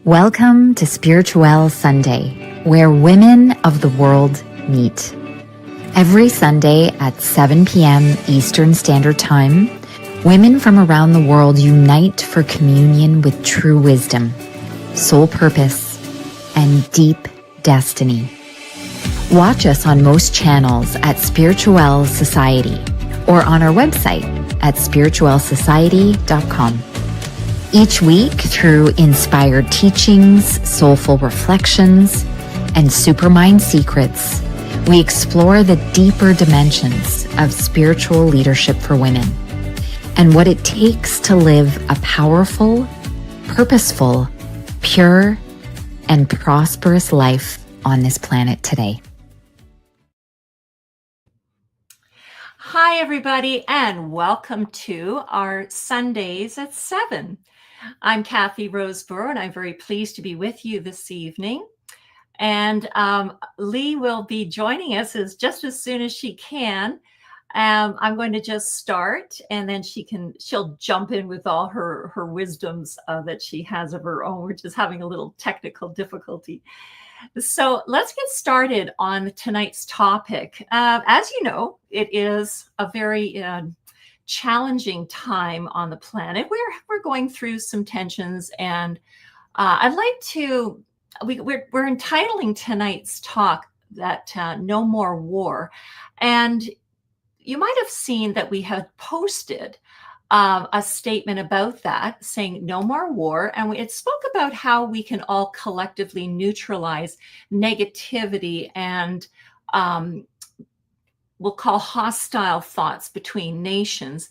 Welcome to Spirituelle Sunday, where women of the world meet. Every Sunday at 7 p.m. Eastern Standard Time, women from around the world unite for communion with true wisdom, soul purpose, and deep destiny. Watch us on most channels at Spirituelle Society or on our website at spirituellesociety.com. Each week, through inspired teachings, soulful reflections, and supermind secrets, we explore the deeper dimensions of spiritual leadership for women and what it takes to live a powerful, purposeful, pure, and prosperous life on this planet today. Hi, everybody, and welcome to our Sundays at 7. I'm Kathy Roseborough, and I'm very pleased to be with you this evening. And Lee will be joining us just as soon as she can. I'm going to just start, and then she'll jump in with all her wisdoms that she has of her own. We're just having a little technical difficulty. So let's get started on tonight's topic. As you know, it is a very challenging time on the planet. We're going through some tensions, and I'd like to. We're entitling tonight's talk that "No More War," and you might have seen that we had posted a statement about that, saying "No More War," and it spoke about how we can all collectively neutralize negativity and we'll call hostile thoughts between nations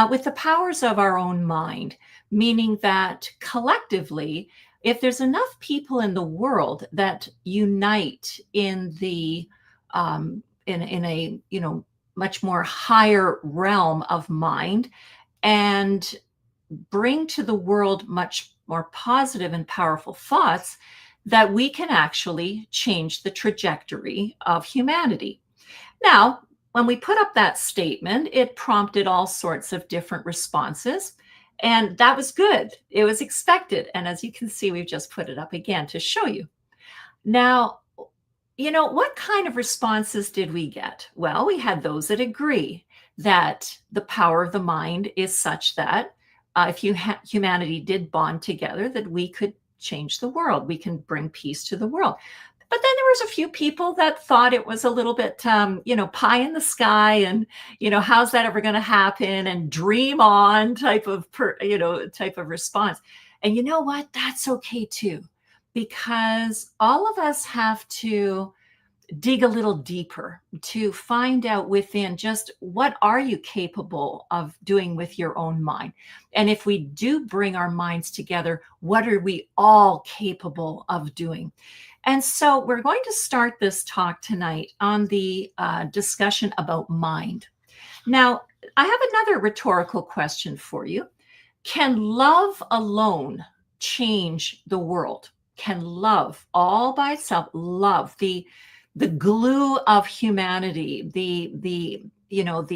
with the powers of our own mind, meaning that collectively, if there's enough people in the world that unite in the in a much more higher realm of mind and bring to the world much more positive and powerful thoughts, that we can actually change the trajectory of humanity. Now, when we put up that statement, it prompted all sorts of different responses, and that was good. It was expected. And as you can see, we've just put it up again to show you. Now, what kind of responses did we get? Well, we had those that agree that the power of the mind is such that if humanity did bond together, that we could change the world. We can bring peace to the world. But then there was a few people that thought it was a little bit, pie in the sky, and how's that ever going to happen? And dream on type of response. And you know what? That's okay too, because all of us have to dig a little deeper to find out within just what are you capable of doing with your own mind. And if we do bring our minds together, what are we all capable of doing? And so we're going to start this talk tonight on the discussion about mind. Now, I have another rhetorical question for you. Can love alone change the world? Can love all by itself, love, the glue of humanity, the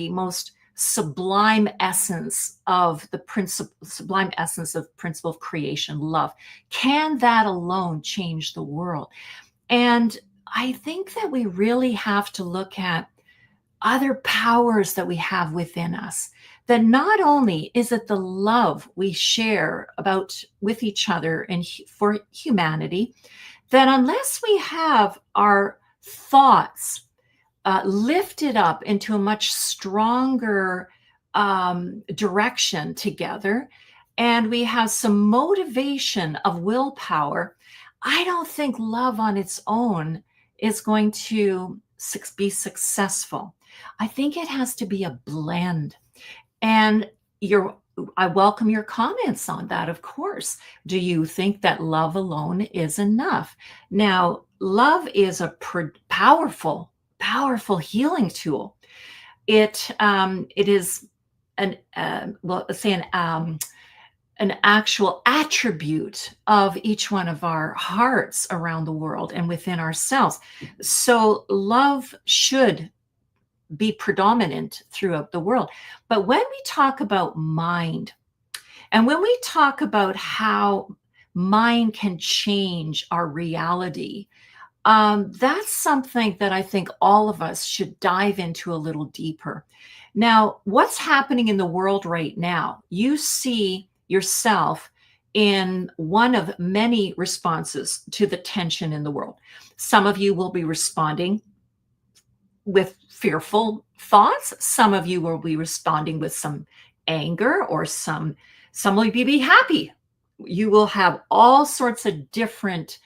most sublime essence of the principle of creation, love, can that alone change the world? And I think that we really have to look at other powers that we have within us, that not only is it the love we share with each other and for humanity, that unless we have our thoughts lifted up into a much stronger direction together, and we have some motivation of willpower, I don't think love on its own is going to be successful. I think it has to be a blend. And I welcome your comments on that, of course. Do you think that love alone is enough? Now, love is a powerful healing tool. It is an actual attribute of each one of our hearts around the world and within ourselves. So love should be predominant throughout the world. But when we talk about mind, and when we talk about how mind can change our reality. That's something that I think all of us should dive into a little deeper. Now, what's happening in the world right now? You see yourself in one of many responses to the tension in the world. Some of you will be responding with fearful thoughts. Some of you will be responding with some anger, or some will be happy. You will have all sorts of different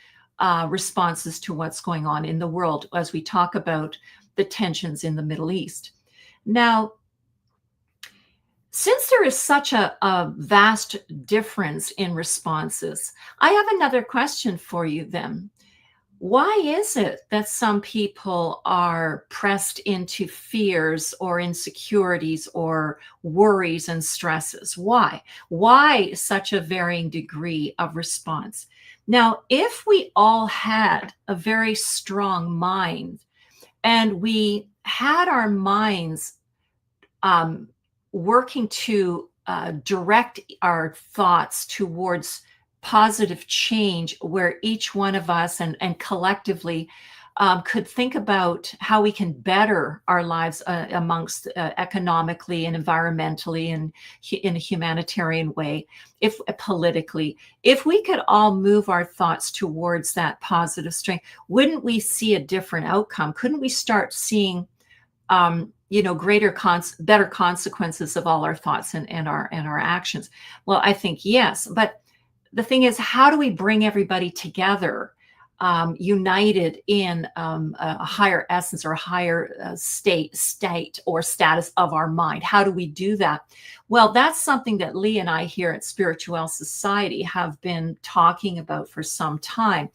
responses to what's going on in the world as we talk about the tensions in the Middle East. Now, since there is such a vast difference in responses, I have another question for you then. Why is it that some people are pressed into fears or insecurities or worries and stresses? Why? Why such a varying degree of response? Now, if we all had a very strong mind and we had our minds um, working to direct our thoughts towards positive change, where each one of us and collectively could think about how we can better our lives amongst economically and environmentally and in a humanitarian way, if politically, if we could all move our thoughts towards that positive strength, wouldn't we see a different outcome? Couldn't we start seeing better consequences of all our thoughts and our actions? Well, I think yes, but the thing is, how do we bring everybody together, united in a higher essence or a higher state or status of our mind? How do we do that? Well, that's something that Lee and I here at Spirituelle Society have been talking about for some time.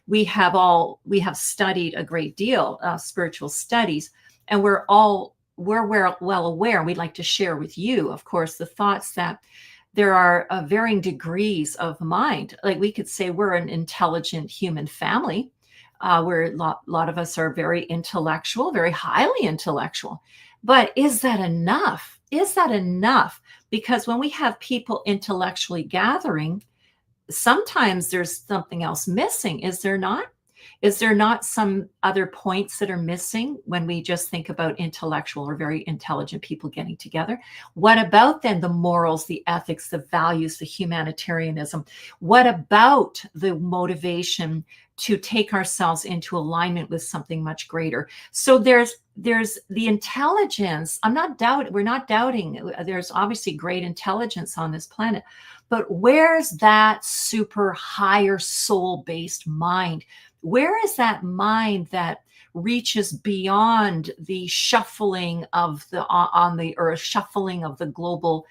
We have studied a great deal spiritual studies, and we're well aware, and we'd like to share with you, of course, the thoughts that there are varying degrees of mind. Like, we could say we're an intelligent human family, where a lot of us are very intellectual, very highly intellectual. But is that enough? Is that enough? Because when we have people intellectually gathering, sometimes there's something else missing, is there not? Is there not some other points that are missing when we just think about intellectual or very intelligent people getting together? What about then the morals, the ethics, the values, the humanitarianism? What about the motivation to take ourselves into alignment with something much greater? So there's the intelligence. We're not doubting. There's obviously great intelligence on this planet, but where's that super higher soul-based mind? Where is that mind that reaches beyond the shuffling of on the earth, shuffling of the global,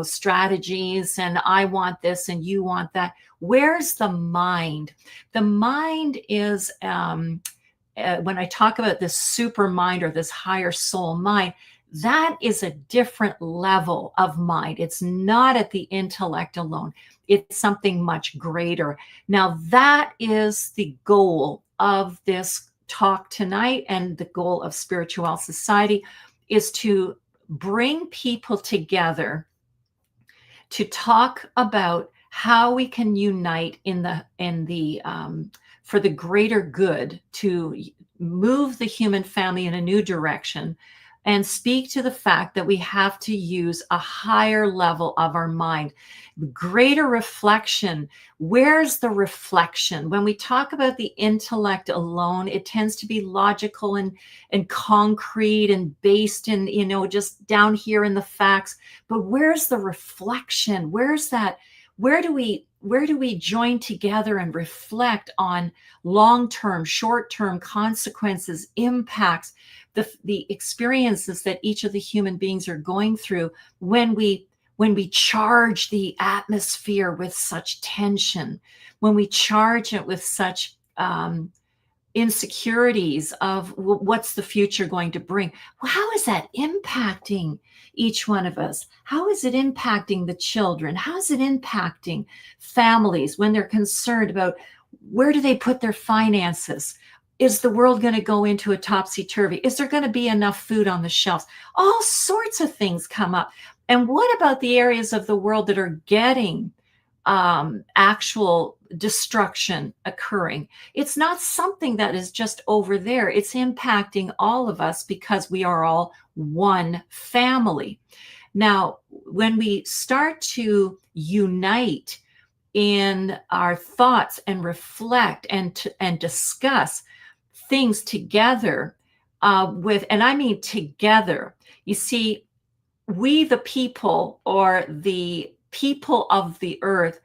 strategies, and I want this and you want that? Where's the mind? The mind is, when I talk about this super mind or this higher soul mind, that is a different level of mind. It's not at the intellect alone. It's something much greater. Now, that is the goal of this talk tonight, and the goal of Spirituelle Society is to bring people together to talk about how we can unite for the greater good, to move the human family in a new direction, and speak to the fact that we have to use a higher level of our mind, greater reflection. Where's the reflection? When we talk about the intellect alone, it tends to be logical and concrete and based in, just down here in the facts. But where's the reflection? Where's that? Where do we join together and reflect on long-term, short-term consequences, impacts, the experiences that each of the human beings are going through when we charge the atmosphere with such tension, when we charge it with such insecurities of what's the future going to bring? Well, how is that impacting each one of us? How is it impacting the children? How is it impacting families when they're concerned about where do they put their finances? Is the world going to go into a topsy-turvy? Is there going to be enough food on the shelves? All sorts of things come up. And what about the areas of the world that are getting actual destruction occurring. It's not something that is just over there. It's impacting all of us because we are all one family. Now, when we start to unite in our thoughts and reflect and discuss things together, and I mean together, you see, we, the people, or the people of the earth,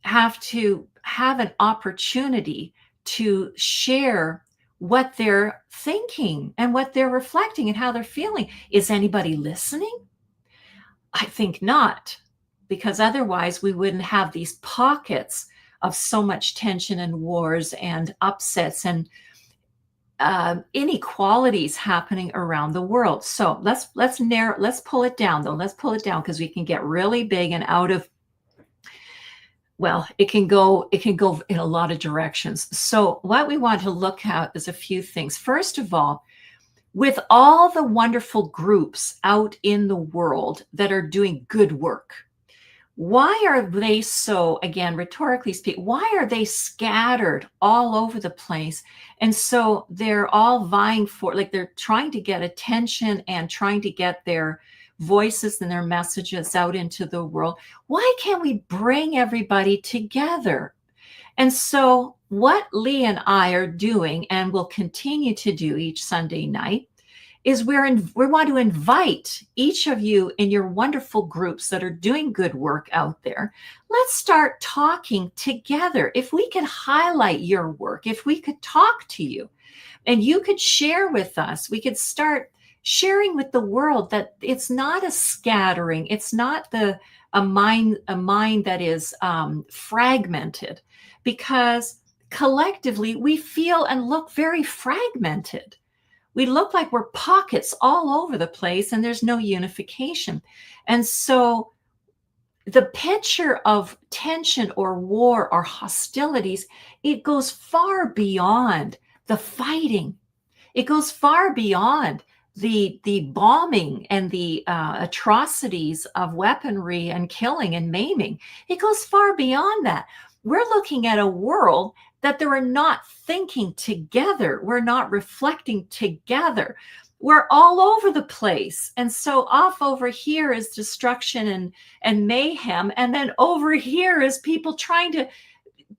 have to have an opportunity to share what they're thinking and what they're reflecting and how they're feeling. Is anybody listening? I think not, because otherwise we wouldn't have these pockets of so much tension and wars and upsets and inequalities happening around the world. So let's pull it down, though. Let's pull it down, because we can get really big and out of, well, it can go in a lot of directions. So what we want to look at is a few things. First of all, with all the wonderful groups out in the world that are doing good work, why are they so, again, rhetorically speaking, why are they scattered all over the place? And so they're all vying for, like, they're trying to get attention and trying to get their voices and their messages out into the world. Why can't we bring everybody together? And so what Lee and I are doing, and will continue to do each Sunday night, is we want to invite each of you in your wonderful groups that are doing good work out there. Let's start talking together. If we could highlight your work, if we could talk to you and you could share with us, we could start sharing with the world that it's not a scattering. It's not a mind that is fragmented, because collectively we feel and look very fragmented. We look like we're pockets all over the place and there's no unification. And so the picture of tension or war or hostilities, it goes far beyond the fighting. It goes far beyond the bombing and the atrocities of weaponry and killing and maiming. It goes far beyond that. We're looking at a world that they are not thinking together. We're not reflecting together. We're all over the place. And so off over here is destruction and mayhem. And then over here is people trying to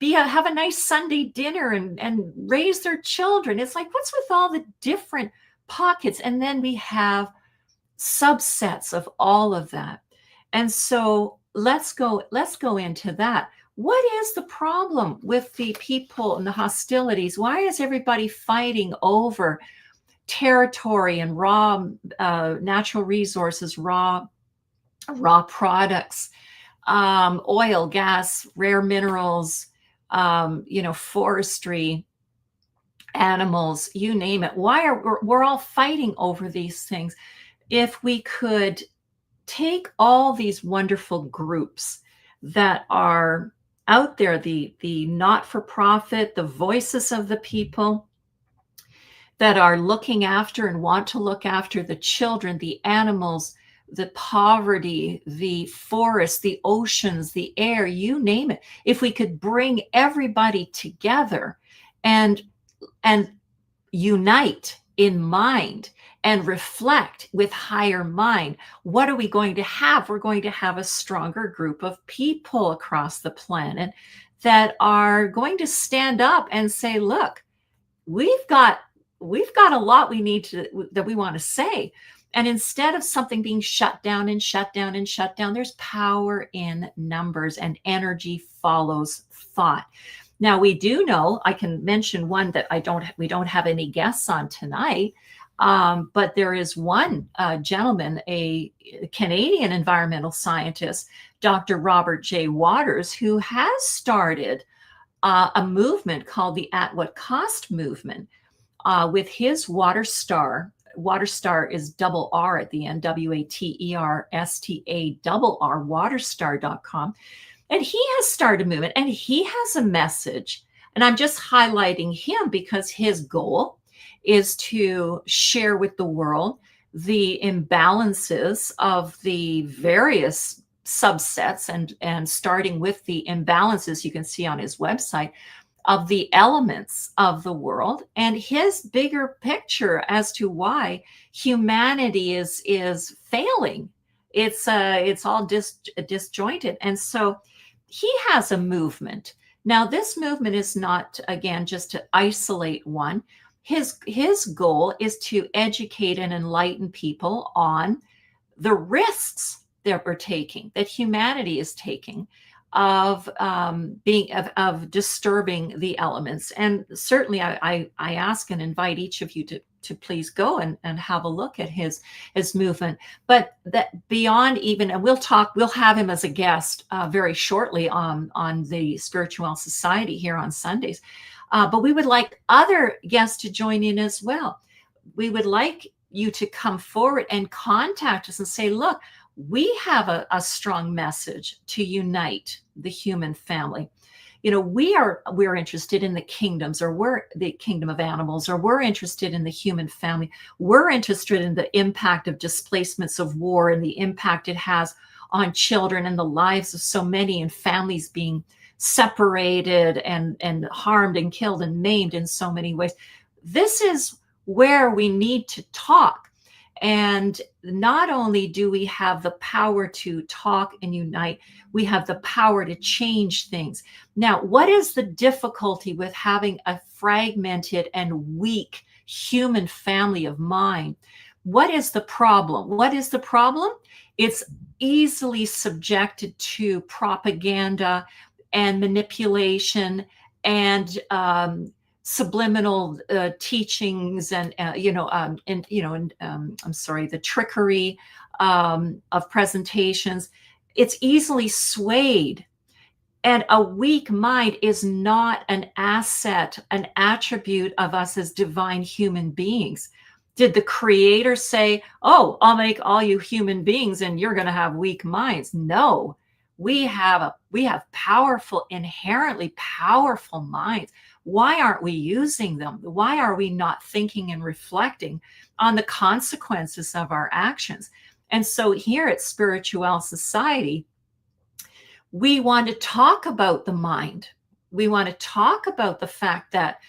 have a nice Sunday dinner and raise their children. It's like, what's with all the different pockets? And then we have subsets of all of that. And so let's go into that. What is the problem with the people and the hostilities? Why is everybody fighting over territory and raw natural resources, raw products, oil, gas, rare minerals, forestry, animals, you name it? Why are we're all fighting over these things? If we could take all these wonderful groups that are out there, the not-for-profit, the voices of the people that are looking after and want to look after the children, the animals, the poverty, the forests, the oceans, the air, you name it. If we could bring everybody together and unite in mind and reflect with higher mind, what are we going to have? We're going to have a stronger group of people across the planet that are going to stand up and say, look, we've got a lot that we want to say. And instead of something being shut down and shut down and shut down, there's power in numbers, and energy follows thought. Now, we do know, I can mention one that we don't have any guests on tonight, but there is one gentleman, a Canadian environmental scientist, Dr. Robert J. Waters, who has started a movement called the At What Cost movement with his Water Star. Water Star is double R at the end, WATERSTARR, waterstar.com. And he has started a movement, and he has a message. And I'm just highlighting him because his goal is to share with the world the imbalances of the various subsets, and starting with the imbalances you can see on his website of the elements of the world, and his bigger picture as to why humanity is failing. It's all disjointed, and so he has a movement. Now, this movement is not, again, just to isolate one. His goal is to educate and enlighten people on the risks that we're taking, that humanity is taking, of of disturbing the elements. And certainly, I ask and invite each of you to please go and have a look at his movement. But that beyond even, and we'll have him as a guest very shortly on the Spiritual Society here on Sundays. But we would like other guests to join in as well. We would like you to come forward and contact us and say, look, we have a strong message to unite the human family. We're interested in the kingdoms, or we're the kingdom of animals, or we're interested in the human family. We're interested in the impact of displacements of war and the impact it has on children and the lives of so many, and families being separated and harmed and killed and maimed in so many ways. This is where we need to talk. And not only do we have the power to talk and unite, we have the power to change things. Now, what is the difficulty with having a fragmented and weak human family of mind? What is the problem? What is the problem? It's easily subjected to propaganda and manipulation and subliminal teachings, and I'm sorry, the trickery of presentations. It's easily swayed, and a weak mind is not an asset, an attribute of us as divine human beings. Did the Creator say, "Oh, I'll make all you human beings, and you're going to have weak minds"? No. We have powerful, inherently powerful minds. Why aren't we using them? Why are we not thinking and reflecting on the consequences of our actions? And so here at Spiritual Society, we want to talk about the mind. We want to talk about the fact that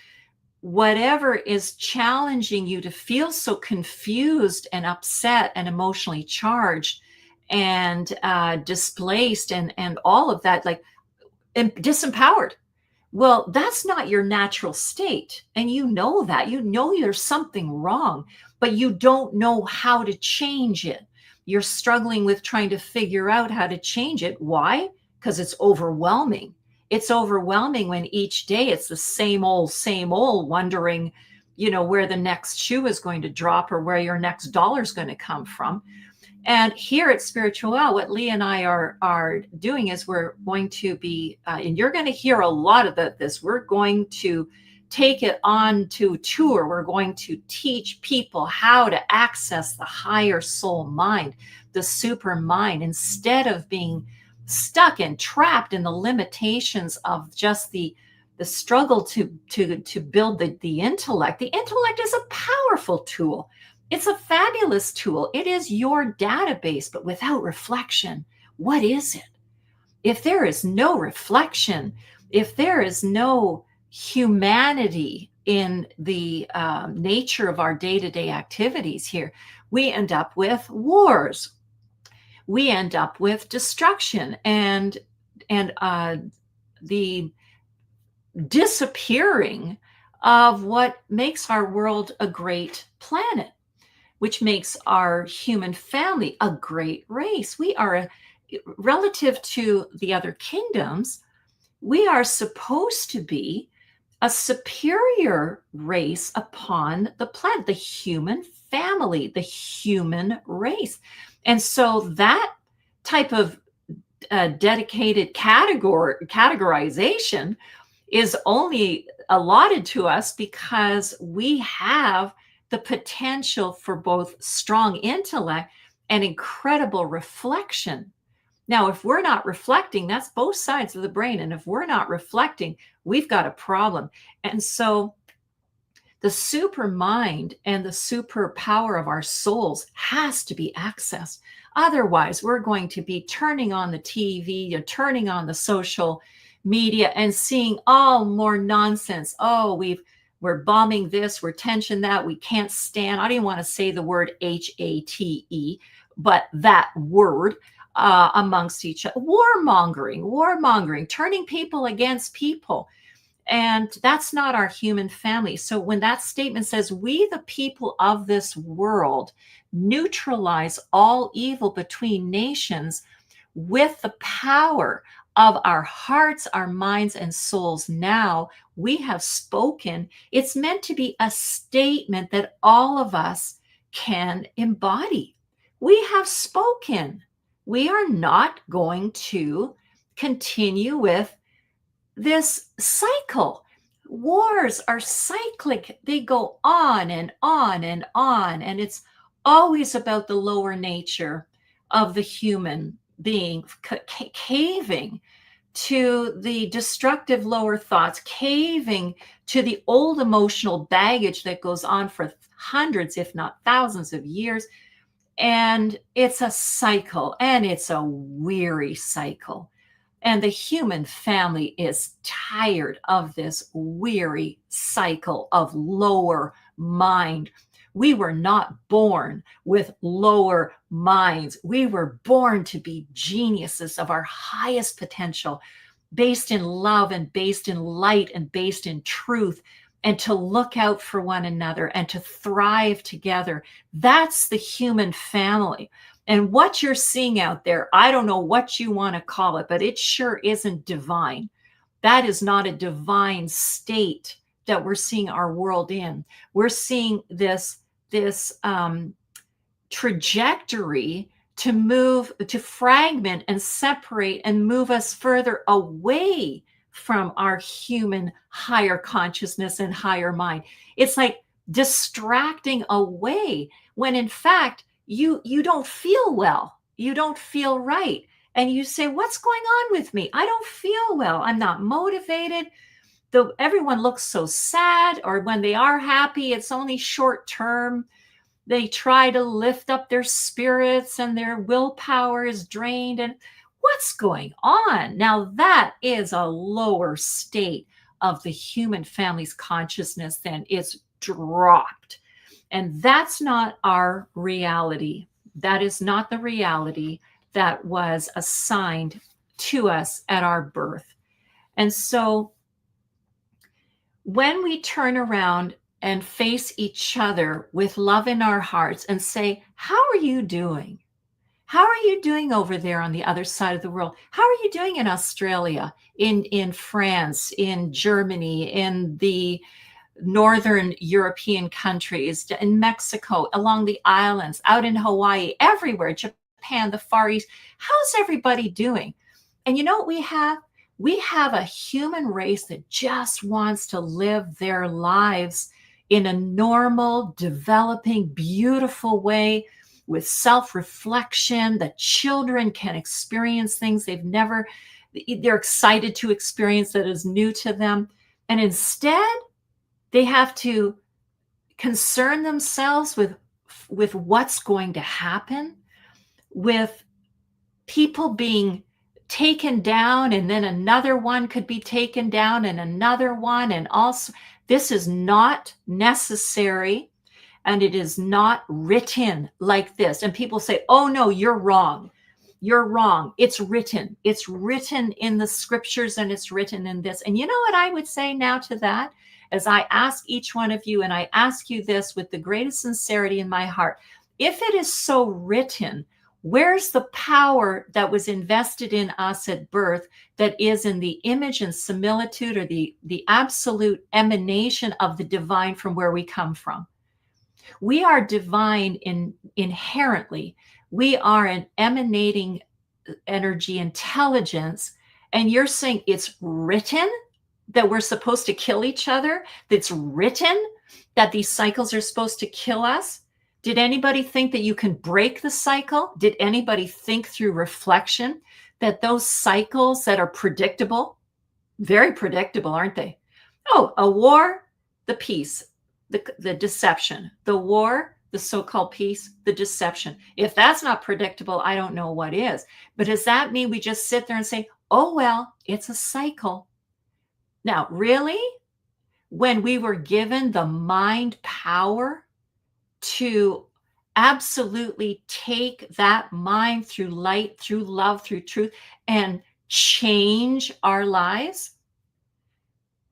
whatever is challenging you to feel so confused and upset and emotionally charged and displaced and all of that, like, and disempowered. Well, that's not your natural state. And you know that. You know there's something wrong, but you don't know how to change it. You're struggling with trying to figure out how to change it. Why? Because it's overwhelming. It's overwhelming when each day it's the same old, wondering, where the next shoe is going to drop or where your next dollar is going to come from. And here at Spiritual, what Lee and I are doing is we're going to be, and you're going to hear a lot of this. We're going to take it on to tour. We're going to teach people how to access the higher soul mind, the super mind, instead of being stuck and trapped in the limitations of just the struggle to build the intellect. The intellect is a powerful tool. It's a fabulous tool. It is your database, but without reflection, what is it? If there is no reflection, if there is no humanity in the nature of our day-to-day activities here, we end up with wars. We end up with destruction and the disappearing of what makes our world a great planet, which makes our human family a great race. We are, relative to the other kingdoms, we are supposed to be a superior race upon the planet, the human family, the human race. And so that type of dedicated categorization is only allotted to us because we have the potential for both strong intellect and incredible reflection. Now, if we're not reflecting, that's both sides of the brain. And if we're not reflecting, we've got a problem. And so the super mind and the super power of our souls has to be accessed. Otherwise, we're going to be turning on the TV and turning on the social media and seeing all more nonsense. Oh, we're bombing this, we're tension that, we can't stand. I don't even want to say the word HATE, but that word amongst each other. Warmongering, turning people against people. And that's not our human family. So when that statement says, we, the people of this world, neutralize all evil between nations with the power of our hearts, our minds, and souls, now we have spoken. It's meant to be a statement that all of us can embody. We have spoken. We are not going to continue with this cycle. Wars are cyclic. They go on and on and on. And it's always about the lower nature of the human being caving to the destructive lower thoughts, caving to the old emotional baggage that goes on for hundreds, if not thousands of years. And it's a cycle, and it's a weary cycle. And the human family is tired of this weary cycle of lower mind. We were not born with lower minds. We were born to be geniuses of our highest potential, based in love and based in light and based in truth, and to look out for one another and to thrive together. That's the human family. And what you're seeing out there, I don't know what you want to call it, but it sure isn't divine. That is not a divine state that we're seeing our world in. We're seeing this trajectory to move, to fragment and separate and move us further away from our human higher consciousness and higher mind. It's like distracting away when in fact you don't feel well. You don't feel right. And you say, what's going on with me? I don't feel well. I'm not motivated. Though everyone looks so sad, or when they are happy, it's only short term. They try to lift up their spirits and their willpower is drained. And what's going on? Now, that is a lower state of the human family's consciousness. Then it's dropped. And that's not our reality. That is not the reality that was assigned to us at our birth. And so when we turn around and face each other with love in our hearts and say, how are you doing? How are you doing over there on the other side of the world? How are you doing in Australia, in France, in Germany, in the Northern European countries, in Mexico, along the islands, out in Hawaii, everywhere, Japan, the Far East? How's everybody doing? And you know what we have? We have a human race that just wants to live their lives in a normal, developing, beautiful way with self-reflection. The children can experience things they're excited to experience that is new to them. And instead, they have to concern themselves with what's going to happen, with people being taken down, and then another one could be taken down, and another one. And also, this is not necessary, and it is not written like this. And people say, oh no, you're wrong. You're wrong. It's written. It's written in the scriptures, and it's written in this. And you know what I would say now to that? As I ask each one of you, and I ask you this with the greatest sincerity in my heart, if it is so written, where's the power that was invested in us at birth that is in the image and similitude, or the absolute emanation of the divine from where we come from? We are divine inherently. We are an emanating energy intelligence. And you're saying it's written that we're supposed to kill each other? That's written that these cycles are supposed to kill us? Did anybody think that you can break the cycle? Did anybody think through reflection that those cycles that are predictable, very predictable, aren't they? Oh, a war, the peace, the deception, the war, the so-called peace? The deception. If that's not predictable, I don't know what is. But does that mean we just sit there and say, oh, well, it's a cycle? Now, really? When we were given the mind power to absolutely take that mind through light, through love, through truth, and change our lives.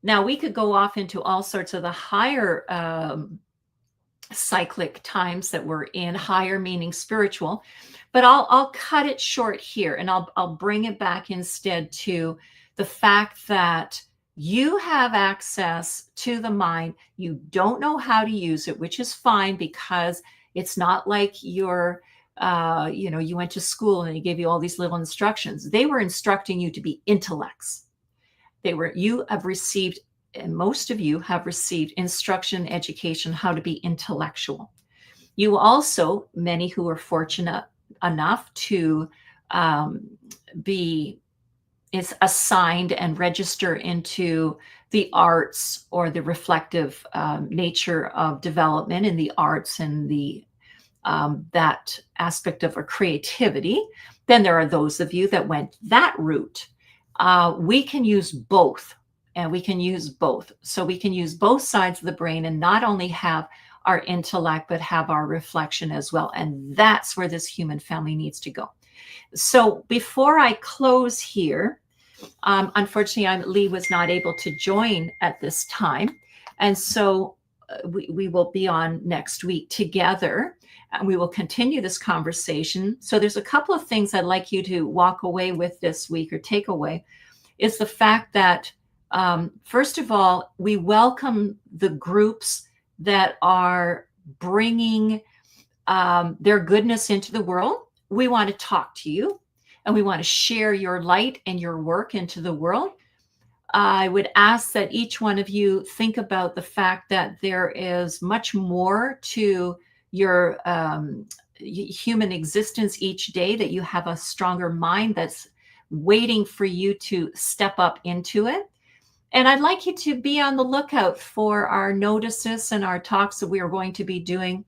Now, we could go off into all sorts of the higher cyclic times that we're in, higher meaning spiritual, but I'll cut it short here, and I'll bring it back instead to the fact that you have access to the mind. You don't know how to use it, which is fine, because it's not like you're, you went to school and they gave you all these little instructions. They were instructing you to be intellects. You have received, and most of you have received instruction, education, how to be intellectual. You also, many who are fortunate enough to be is assigned and register into the arts, or the reflective nature of development in the arts, and the that aspect of our creativity. Then there are those of you that went that route. We can use both, and we can use both. So we can use both sides of the brain, and not only have our intellect, but have our reflection as well. And that's where this human family needs to go. So before I close here, unfortunately, Lee was not able to join at this time. And so we will be on next week together, and we will continue this conversation. So there's a couple of things I'd like you to walk away with this week, or take away, is the fact that, first of all, we welcome the groups that are bringing their goodness into the world. We want to talk to you, and we want to share your light and your work into the world. I would ask that each one of you think about the fact that there is much more to your human existence each day, that you have a stronger mind that's waiting for you to step up into it. And I'd like you to be on the lookout for our notices and our talks that we are going to be doing.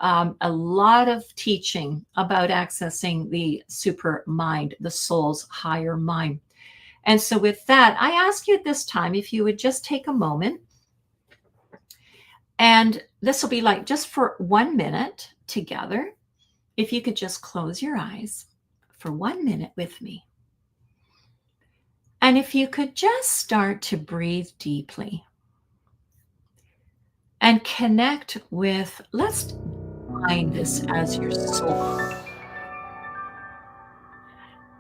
A lot of teaching about accessing the super mind, the soul's higher mind. And so with that, I ask you at this time, if you would just take a moment, and this will be like just for 1 minute together. If you could just close your eyes for 1 minute with me. And if you could just start to breathe deeply and connect with, let's define this as your soul.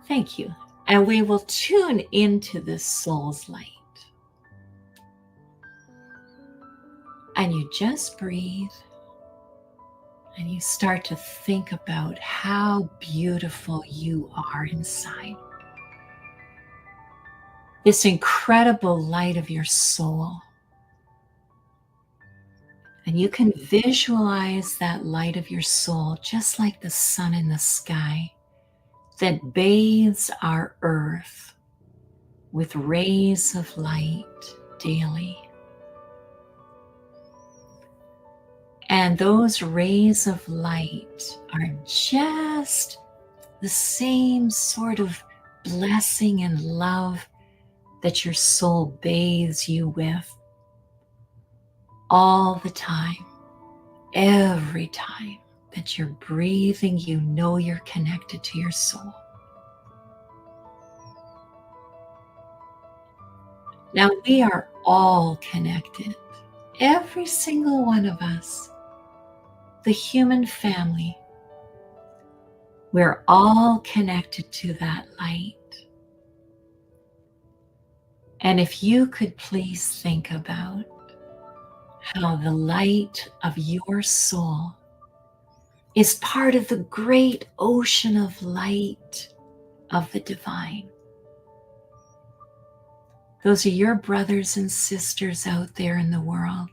Thank you. And we will tune into this soul's light. And you just breathe, and you start to think about how beautiful you are inside. This incredible light of your soul. And you can visualize that light of your soul just like the sun in the sky that bathes our earth with rays of light daily. And those rays of light are just the same sort of blessing and love that your soul bathes you with all the time. Every time that you're breathing, you know you're connected to your soul. Now we are all connected, every single one of us, the human family. We're all connected to that light. And if you could please think about how the light of your soul is part of the great ocean of light of the divine. Those are your brothers and sisters out there in the world,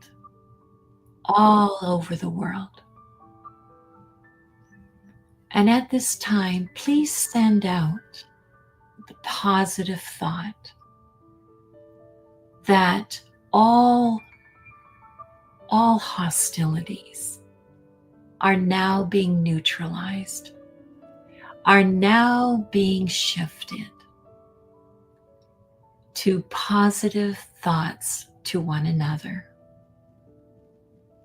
all over the world. And at this time, please send out the positive thought that all hostilities, are now being neutralized, are now being shifted to positive thoughts to one another,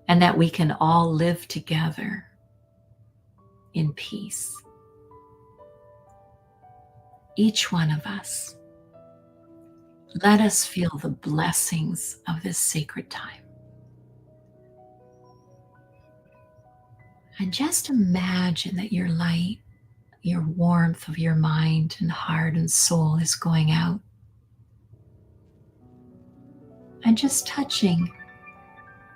and that we can all live together in peace. Each one of us, let us feel the blessings of this sacred time. And just imagine that your light, your warmth of your mind and heart and soul is going out. And just touching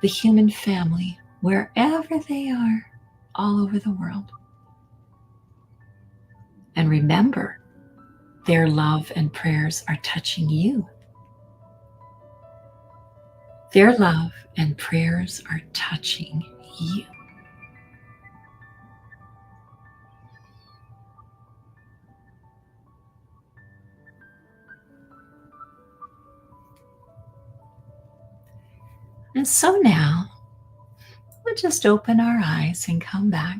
the human family wherever they are, all over the world. And remember, their love and prayers are touching you. Their love and prayers are touching you. And so now, we'll just open our eyes and come back.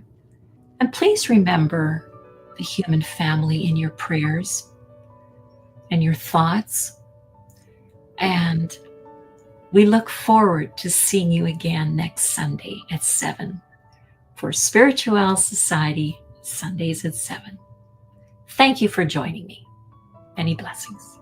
And please remember the human family in your prayers and your thoughts. And we look forward to seeing you again next Sunday at 7 for Spirituelle Society, Sundays at 7. Thank you for joining me. Many blessings.